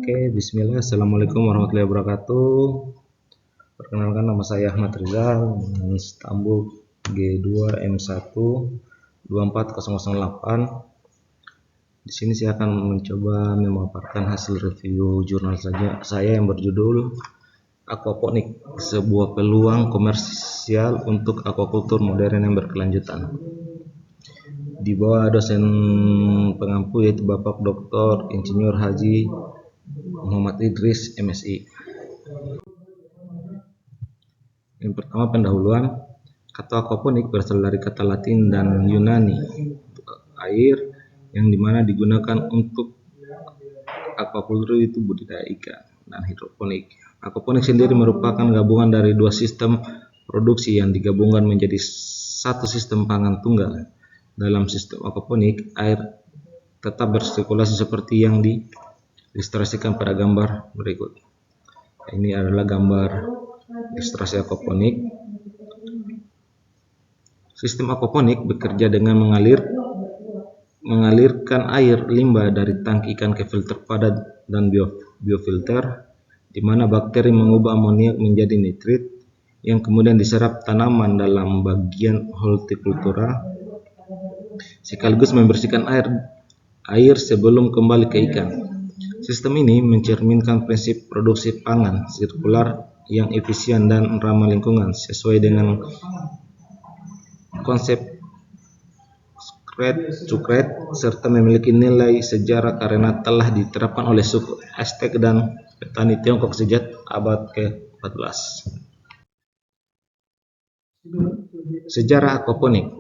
Oke, bismillah. Assalamualaikum warahmatullahi wabarakatuh. Perkenalkan, nama saya Ahmad Rizal dengan stambuk G2M1 24008. Di sini saya akan mencoba memaparkan hasil review jurnal saya yang berjudul Aquaponik, sebuah peluang komersial untuk aquaculture modern yang berkelanjutan. Di bawah dosen pengampu yaitu Bapak Dr. Insinyur Haji Muhammad Idris, MSI. Yang pertama, pendahuluan. Kata aquaponik berasal dari kata Latin dan Yunani air, yang dimana digunakan untuk aquaculture itu budidaya ikan, dan hidroponik. Aquaponik sendiri merupakan gabungan dari dua sistem produksi yang digabungkan menjadi satu sistem pangan tunggal. Dalam sistem aquaponik, air tetap bersirkulasi seperti yang diilustrasikan pada gambar berikut. Ini adalah gambar ilustrasi aquaponik. Sistem aquaponik bekerja dengan mengalirkan air limbah dari tangki ikan ke filter padat dan biofilter, di mana bakteri mengubah amoniak menjadi nitrit yang kemudian diserap tanaman dalam bagian hortikultura, sekaligus membersihkan air sebelum kembali ke ikan. Sistem ini mencerminkan prinsip produksi pangan sirkular yang efisien dan ramah lingkungan sesuai dengan konsep Cukret, serta memiliki nilai sejarah karena telah diterapkan oleh suku Aztec dan petani Tiongkok sejak abad ke-14. Sejarah aquaponik.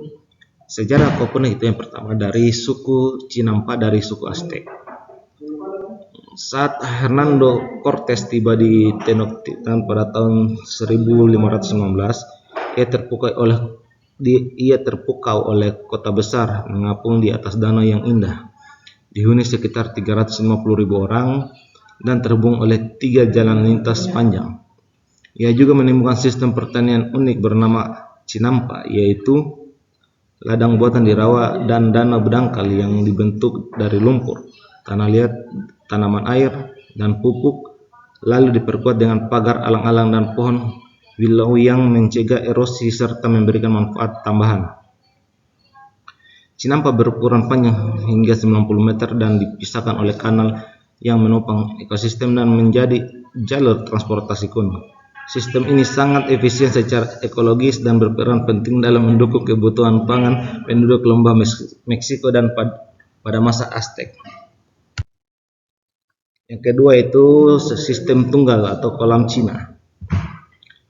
Sejarah aquaponik itu yang pertama dari suku Cinampa dari suku Aztec. Saat Hernando Cortés tiba di Tenochtitlan pada tahun 1519, ia terpukau oleh kota besar mengapung di atas danau yang indah, dihuni sekitar 350.000 orang dan terhubung oleh 3 jalan lintas panjang. Ia juga menemukan sistem pertanian unik bernama Cinampa, yaitu ladang buatan di rawa dan danau berdangkal yang dibentuk dari lumpur, tanah liat, tanaman air, dan pupuk, lalu diperkuat dengan pagar alang-alang dan pohon willow yang mencegah erosi serta memberikan manfaat tambahan. Cinampa berukuran panjang hingga 90 meter dan dipisahkan oleh kanal yang menopang ekosistem dan menjadi jalur transportasi kuno. Sistem ini sangat efisien secara ekologis dan berperan penting dalam mendukung kebutuhan pangan penduduk lembah Meksiko dan pada masa Aztec. Yang kedua itu sistem tunggal atau kolam Cina.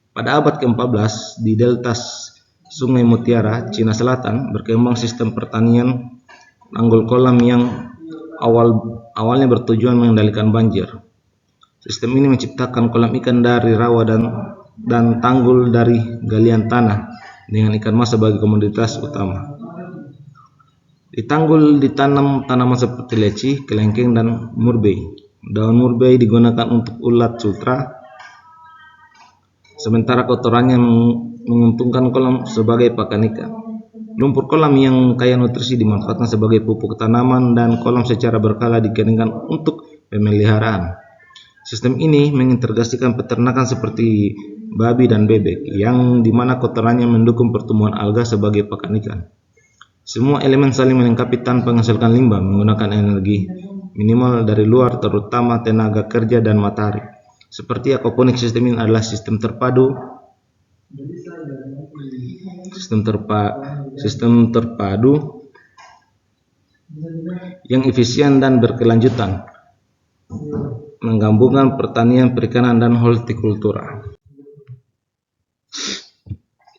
Pada abad ke-14 di delta Sungai Mutiara, Cina Selatan, berkembang sistem pertanian tanggul kolam yang awalnya bertujuan mengendalikan banjir. Sistem ini menciptakan kolam ikan dari rawa dan tanggul dari galian tanah dengan ikan mas sebagai komoditas utama. Di tanggul ditanam tanaman seperti leci, kelengkeng, dan murbei. Daun murbei digunakan untuk ulat sutra, sementara kotorannya menguntungkan kolam sebagai pakan ikan. Lumpur kolam yang kaya nutrisi dimanfaatkan sebagai pupuk tanaman dan kolam secara berkala dikeringkan untuk pemeliharaan. Sistem ini mengintegrasikan peternakan seperti babi dan bebek, yang dimana kotorannya mendukung pertumbuhan alga sebagai pakan ikan. Semua elemen saling melengkapi tanpa menghasilkan limbah menggunakan energi minimal dari luar, terutama tenaga kerja dan matahari. Seperti aquaponik, sistem ini adalah sistem terpadu yang efisien dan berkelanjutan, menggabungkan pertanian, perikanan, dan hortikultura.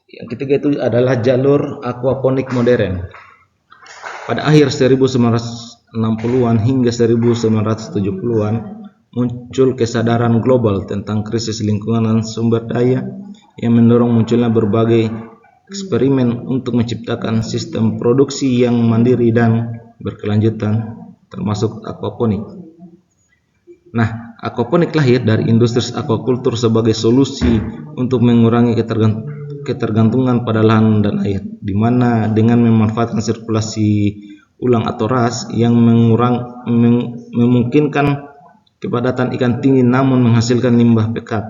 Yang ketiga itu adalah jalur aquaponik modern. Pada akhir 1960-an hingga 1970-an muncul kesadaran global tentang krisis lingkungan dan sumber daya yang mendorong munculnya berbagai eksperimen untuk menciptakan sistem produksi yang mandiri dan berkelanjutan, termasuk aquaponik. Nah, aquaponik lahir dari industri aquaculture sebagai solusi untuk mengurangi ketergantungan pada lahan dan air, di mana dengan memanfaatkan sirkulasi ulang atau RAS yang memungkinkan kepadatan ikan tinggi namun menghasilkan limbah pekat.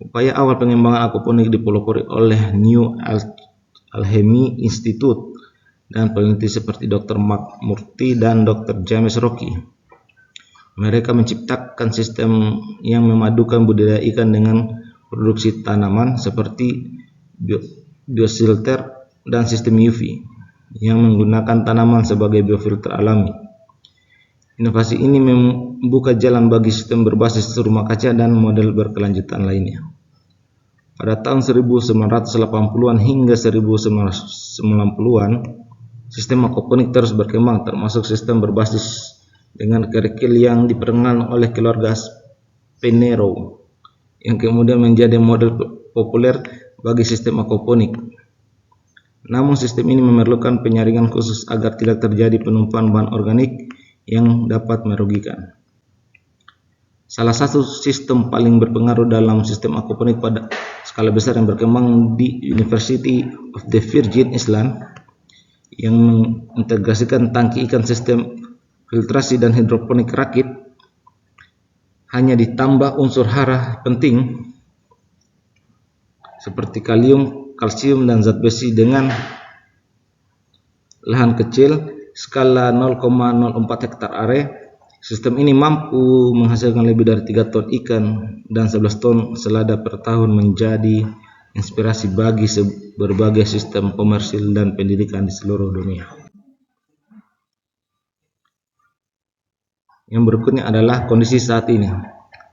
Upaya awal pengembangan aquaponik dipelopori oleh New Alchemy Institute dan peneliti seperti Dr. Mark Murty dan Dr. James Rocky. Mereka menciptakan sistem yang memadukan budidaya ikan dengan produksi tanaman seperti biofilter dan sistem UV yang menggunakan tanaman sebagai biofilter alami. Inovasi ini membuka jalan bagi sistem berbasis rumah kaca dan model berkelanjutan lainnya. Pada tahun 1980-an hingga 1990-an, sistem aquaponik terus berkembang, termasuk sistem berbasis dengan kerikil yang diperkenalkan oleh keluarga Spinero, yang kemudian menjadi model populer bagi sistem aquaponik. Namun sistem ini memerlukan penyaringan khusus agar tidak terjadi penumpuan bahan organik yang dapat merugikan. Salah satu sistem paling berpengaruh dalam sistem aquaponik pada skala besar yang berkembang di University of the Virgin Islands yang mengintegrasikan tangki ikan, sistem filtrasi dan hidroponik rakit, hanya ditambah unsur hara penting seperti kalium, kalsium, dan zat besi dengan lahan kecil skala 0,04 hektar area. Sistem ini mampu menghasilkan lebih dari 3 ton ikan dan 11 ton selada per tahun, menjadi inspirasi bagi berbagai sistem komersil dan pendidikan di seluruh dunia. Yang berikutnya adalah kondisi saat ini.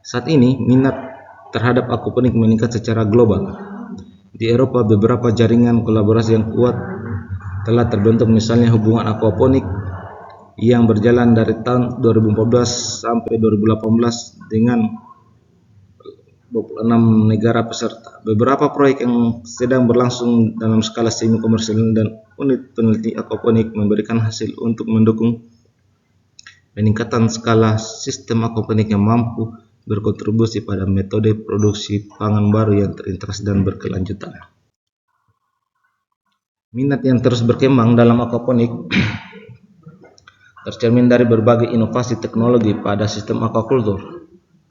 Saat ini, minat terhadap aquaponik meningkat secara global. Di Eropa, beberapa jaringan kolaborasi yang kuat telah terbentuk, misalnya hubungan aquaponik yang berjalan dari tahun 2014 sampai 2018 dengan 26 negara peserta. Beberapa proyek yang sedang berlangsung dalam skala semi komersil dan unit peneliti aquaponik memberikan hasil untuk mendukung peningkatan skala sistem aquaponik yang mampu berkontribusi pada metode produksi pangan baru yang terintegrasi dan berkelanjutan. Minat yang terus berkembang dalam aquaponik tercermin dari berbagai inovasi teknologi pada sistem aquaculture,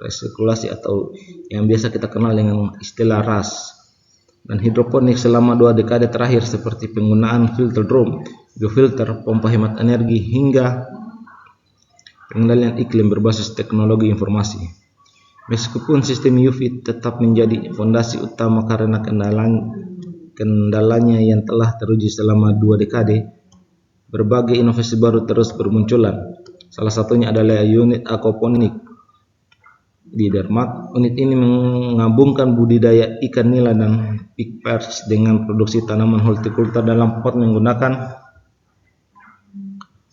resirkulasi atau yang biasa kita kenal dengan istilah RAS, dan hidroponik selama 2 dekade terakhir, seperti penggunaan filter drum, biofilter, pompa hemat energi, hingga pengendalian iklim berbasis teknologi informasi. Meskipun sistem UV tetap menjadi fondasi utama karena kendalanya yang telah teruji selama 2 dekade, berbagai inovasi baru terus bermunculan. Salah satunya adalah unit aquaponik di Denmark. Unit ini menggabungkan budidaya ikan nila dan pig perch dengan produksi tanaman hortikultura dalam pot menggunakan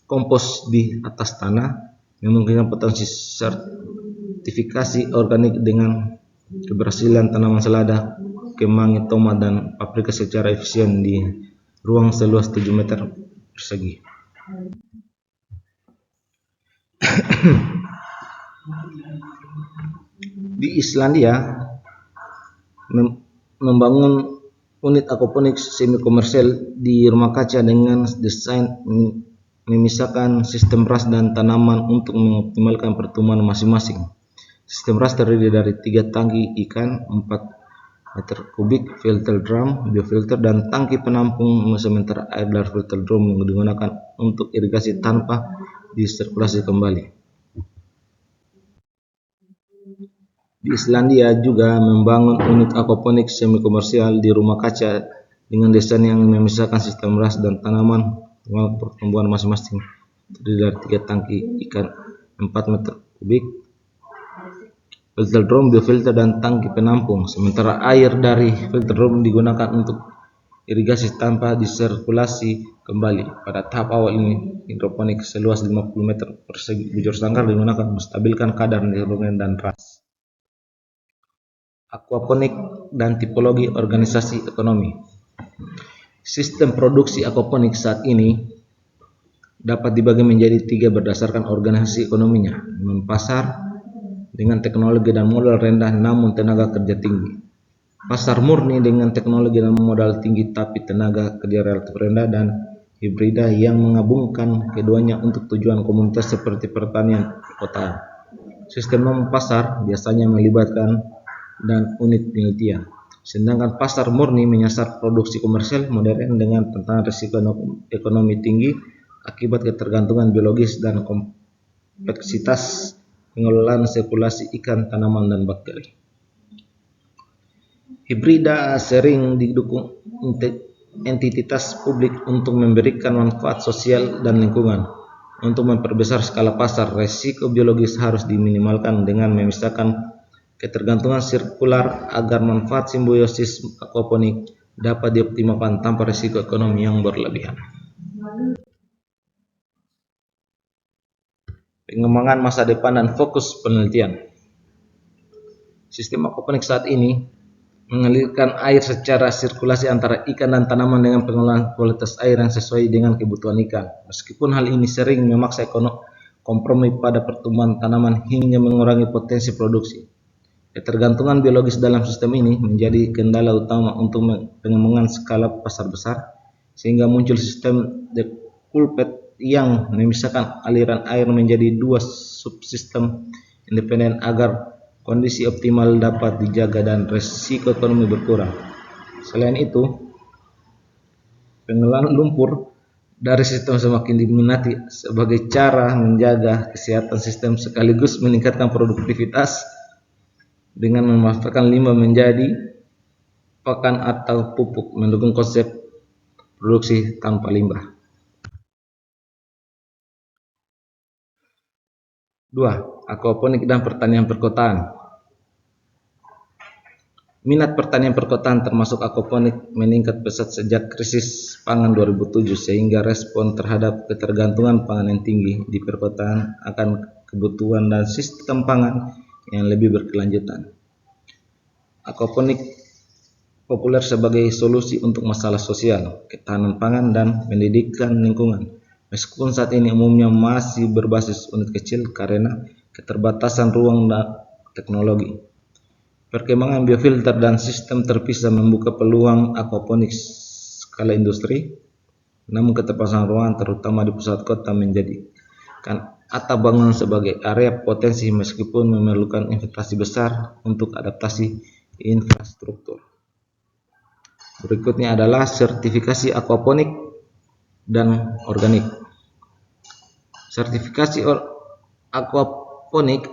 kompos di atas tanah, memungkinkan potensi sertifikasi organik dengan keberhasilan tanaman selada, kemangi, tomat, dan paprika secara efisien di ruang seluas 7 meter persegi. Di Islandia, membangun unit aquaponik semi komersial di rumah kaca dengan desain memisahkan sistem RAS dan tanaman untuk mengoptimalkan pertumbuhan masing-masing. Sistem RAS terdiri dari 3 tangki ikan 4 meter kubik, filter drum, biofilter, dan tangki penampung, sementara air dari filter drum digunakan untuk irigasi tanpa disirkulasi kembali. Di Islandia juga membangun unit aquaponik semi komersial di rumah kaca dengan desain yang memisahkan sistem RAS dan tanaman pertumbuhan masing-masing, terdiri dari 3 tangki ikan 4 meter kubik, filter drum, biofilter, dan tangki penampung, sementara air dari filter drum digunakan untuk irigasi tanpa disirkulasi kembali. Pada tahap awal ini, hidroponik seluas 50 meter persegi bujur sangkar digunakan untuk menstabilkan kadar nitrogen dan RAS. Aquaponik dan tipologi organisasi ekonomi. Sistem produksi aquaponik saat ini dapat dibagi menjadi 3 berdasarkan organisasi ekonominya: pasar dengan teknologi dan modal rendah namun tenaga kerja tinggi, pasar murni dengan teknologi dan modal tinggi tapi tenaga kerja relatif rendah, dan hibrida yang menggabungkan keduanya untuk tujuan komunitas seperti pertanian kota. Sistem pasar biasanya melibatkan dan unit penelitian, sedangkan pasar murni menyasar produksi komersial modern dengan tantangan risiko ekonomi tinggi akibat ketergantungan biologis dan kompleksitas pengelolaan sirkulasi ikan, tanaman, dan bakteri. Hibrida sering didukung entitas publik untuk memberikan manfaat sosial dan lingkungan. Untuk memperbesar skala pasar, resiko biologis harus diminimalkan dengan memisahkan ketergantungan sirkular agar manfaat simbiosis aquaponik dapat dioptimalkan tanpa risiko ekonomi yang berlebihan. Pengembangan masa depan dan fokus penelitian. Sistem aquaponik saat ini mengalirkan air secara sirkulasi antara ikan dan tanaman dengan pengelolaan kualitas air yang sesuai dengan kebutuhan ikan. Meskipun hal ini sering memaksa kompromi pada pertumbuhan tanaman hingga mengurangi potensi produksi. Ketergantungan biologis dalam sistem ini menjadi kendala utama untuk pengembangan skala pasar besar, sehingga muncul sistem deculpet yang memisahkan aliran air menjadi dua subsistem independen agar kondisi optimal dapat dijaga dan resiko ekonomi berkurang. Selain itu, pengelolaan lumpur dari sistem semakin diminati sebagai cara menjaga kesehatan sistem sekaligus meningkatkan produktivitas dengan memanfaatkan limbah menjadi pakan atau pupuk, mendukung konsep produksi tanpa limbah. 2. Aquaponik dan pertanian perkotaan. Minat pertanian perkotaan termasuk aquaponik meningkat pesat sejak krisis pangan 2007, sehingga respon terhadap ketergantungan pangan yang tinggi di perkotaan akan kebutuhan dan sistem pangan yang lebih berkelanjutan. Aquaponik populer sebagai solusi untuk masalah sosial, ketahanan pangan, dan pendidikan lingkungan. Meskipun saat ini umumnya masih berbasis unit kecil karena keterbatasan ruang dan teknologi. Perkembangan biofilter dan sistem terpisah membuka peluang aquaponik skala industri, namun keterbatasan ruang terutama di pusat kota menjadikan atap bangunan sebagai area potensi meskipun memerlukan investasi besar untuk adaptasi infrastruktur. Berikutnya adalah sertifikasi aquaponik dan organik. Sertifikasi aquaponik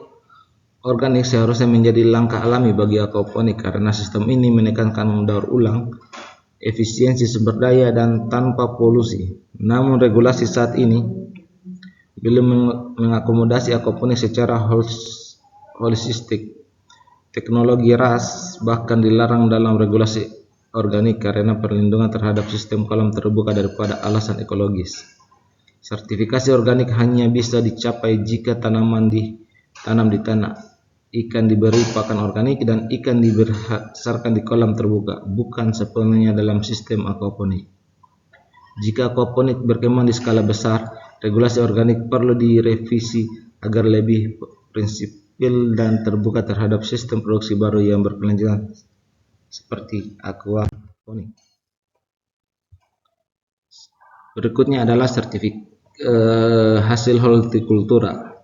organik seharusnya menjadi langkah alami bagi aquaponik karena sistem ini menekankan daur ulang, efisiensi sumber daya, dan tanpa polusi. Namun regulasi saat ini belum mengakomodasi aquaponik secara holistik. Teknologi RAS bahkan dilarang dalam regulasi organik karena perlindungan terhadap sistem kolam terbuka daripada alasan ekologis. Sertifikasi organik hanya bisa dicapai jika tanaman ditanam di tanah, ikan diberi pakan organik, dan ikan dibesarkan di kolam terbuka, bukan sepenuhnya dalam sistem aquaponik. Jika aquaponik berkembang di skala besar, regulasi organik perlu direvisi agar lebih prinsipil dan terbuka terhadap sistem produksi baru yang berkelanjutan seperti aquaponik. Berikutnya adalah hasil hortikultura.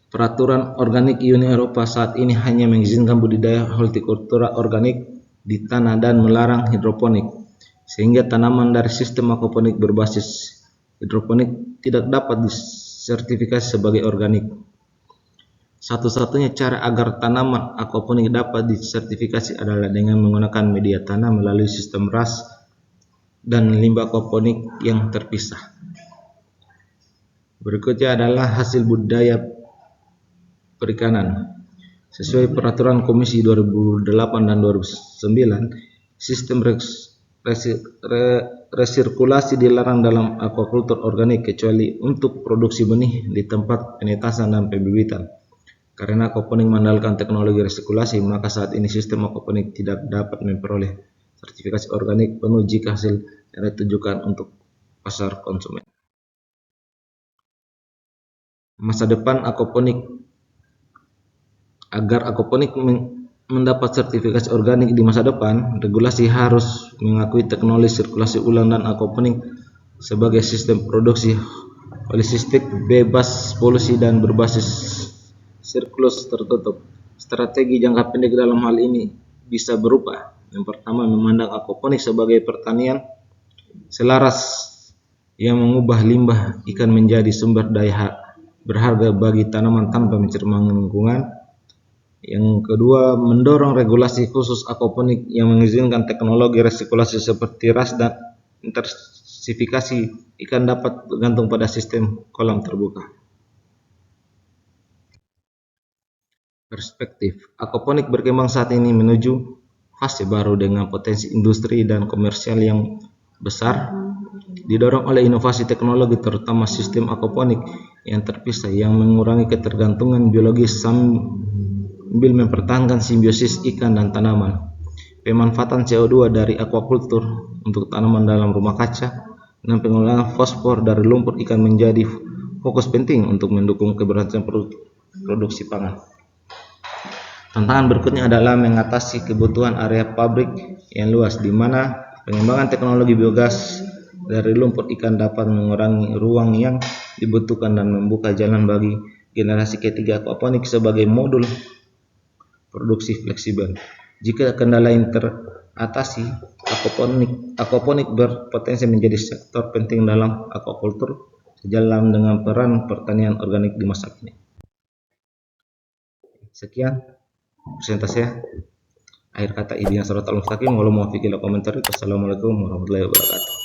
Peraturan organik Uni Eropa saat ini hanya mengizinkan budidaya hortikultura organik di tanah dan melarang hidroponik, sehingga tanaman dari sistem aquaponik berbasis hidroponik tidak dapat disertifikasi sebagai organik. Satu-satunya cara agar tanaman aquaponik dapat disertifikasi adalah dengan menggunakan media tanah melalui sistem RAS dan limbah aquaponik yang terpisah. Berikutnya adalah hasil budidaya perikanan. Sesuai peraturan Komisi 2008 dan 2009, sistem resirkulasi dilarang dalam aquakultur organik kecuali untuk produksi benih di tempat penetasan dan pembibitan. Karena aquaponik mengandalkan teknologi resirkulasi, maka saat ini sistem aquaponik tidak dapat memperoleh sertifikasi organik penuh jika hasil yang ditujukan untuk pasar konsumen. Masa depan aquaponik. Agar aquaponik mendapat sertifikasi organik di masa depan, regulasi harus mengakui teknologi sirkulasi ulang dan aquaponik sebagai sistem produksi holistik, bebas polusi, dan berbasis siklus tertutup. Strategi jangka pendek dalam hal ini bisa berupa: yang pertama, memandang aquaponik sebagai pertanian selaras yang mengubah limbah ikan menjadi sumber daya berharga bagi tanaman tanpa mencerminkan lingkungan. Yang kedua, mendorong regulasi khusus aquaponik yang mengizinkan teknologi resirkulasi seperti RAS dan intensifikasi ikan dapat bergantung pada sistem kolam terbuka. Perspektif aquaponik berkembang saat ini menuju fase baru dengan potensi industri dan komersial yang besar, didorong oleh inovasi teknologi terutama sistem aquaponik yang terpisah yang mengurangi ketergantungan biologis sambil mempertahankan simbiosis ikan dan tanaman. Pemanfaatan CO2 dari aquaculture untuk tanaman dalam rumah kaca dan pengolahan fosfor dari lumpur ikan menjadi fokus penting untuk mendukung keberhasilan produksi pangan. Tantangan berikutnya adalah mengatasi kebutuhan area pabrik yang luas, di mana pengembangan teknologi biogas dari lumpur ikan dapat mengurangi ruang yang dibutuhkan dan membuka jalan bagi generasi ketiga aquaponik sebagai modul produksi fleksibel. Jika kendala ini teratasi, aquaponik berpotensi menjadi sektor penting dalam aquaculture sejalan dengan peran pertanian organik di masa kini. Sekian presentasi. Akhir kata, Ibnu Nasrullah Al-Mustaqim. Wassalamualaikum warahmatullahi wabarakatuh.